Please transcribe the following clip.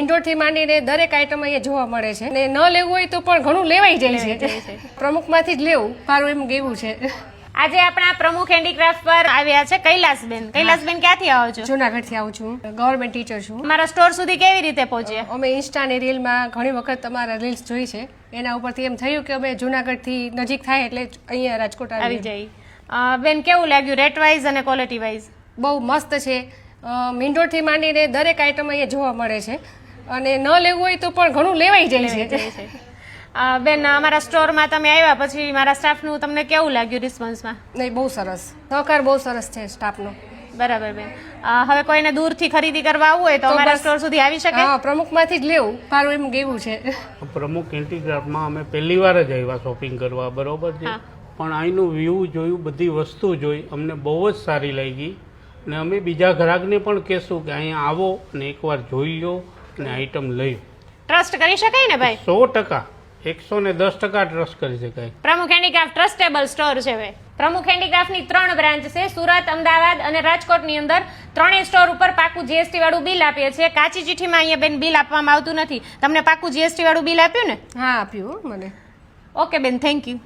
ઇન્ડોરથી માંડીને દરેક આઈટમ અહીંયા જોવા મળે છે અને ન લેવું હોય તો પણ ઘણું લેવાઈ જાય છે. પ્રમુખમાંથી જ લેવું મારું એમ કેવું છે. આજે આપણા પ્રમુખ હેન્ડીક્રાફ્ટ પર આવ્યા છે કૈલાસબેન. કૈલાસબેન ક્યાંથી આવો છો? જુનાગઢથી આવું છું, ગવર્મેન્ટ ટીચર છું. તમારા સ્ટોર સુધી કેવી રીતે પહોંચ્યા? અમે ઇન્સ્ટા અને રીલમાં ઘણી વખત તમારા રીલ્સ જોઈ છે, એના ઉપરથી એમ થયું કે અમે જુનાગઢથી નજીક થાય એટલે અહીંયા રાજકોટ આવી જાય. બેન કેવું લાગ્યું રેટ વાઇઝ અને ક્વોલિટી વાઇઝ? બહુ મસ્ત છે. ઇન્ડોરથી માંડીને દરેક આઈટમ અહીંયા જોવા મળે છે અને ન લેવું હોય તો પણ ઘણું લેવાઈ જાય છે. બેન અમારા સ્ટોરમાં તમે આવ્યા પછી મારા સ્ટાફનું તમને કેવું લાગ્યું રિસ્પોન્સમાં? નહીં, બહુ સરસ સહકાર, બહુ સરસ છે સ્ટાફનો. બરાબર બેન. હવે કોઈને દૂરથી ખરીદી કરવા આવવું હોય તો અમારા સ્ટોર સુધી આવી શકે? હા, પ્રમુખમાંથી જ લેવું મારું એમ કેવું છે. પ્રમુખ હેન્ડીક્રાફ્ટમાં અમે પહેલી વાર જ આવ્યા શોપિંગ કરવા, બરોબર છે, પણ અહીંનું વ્યૂ જોયું, બધી વસ્તુ જોઈ, અમને બહુ જ સારી લાગી અને અમે બીજા ગ્રાહકને પણ કહેશું કે અહીંયા આવો અને એકવાર જોઈ લો અને આઈટમ લઈ. ટ્રસ્ટ કરી શકાય ને ભાઈ? 100%, 110% ટ્રસ્ટ કરી શકાય. પ્રમુખ હેન્ડીક્રાફ્ટ ટ્રસ્ટેબલ સ્ટોર છે ભાઈ. પ્રમુખ હેન્ડીક્રાફ્ટની 3 બ્રાન્ચ છે, સુરત, અમદાવાદ અને રાજકોટની અંદર. 3 સ્ટોર ઉપર પાકું જીએસટી વાળું બિલ આપીએ છીએ. કાચી ચિઠ્ઠીમાં અહીંયા બેન બિલ આપવામાં આવતું નથી. તમને પાકું જીએસટી વાળું બિલ આપ્યું ને? હા, આપ્યું મને. ઓકે બેન, થેન્ક યુ.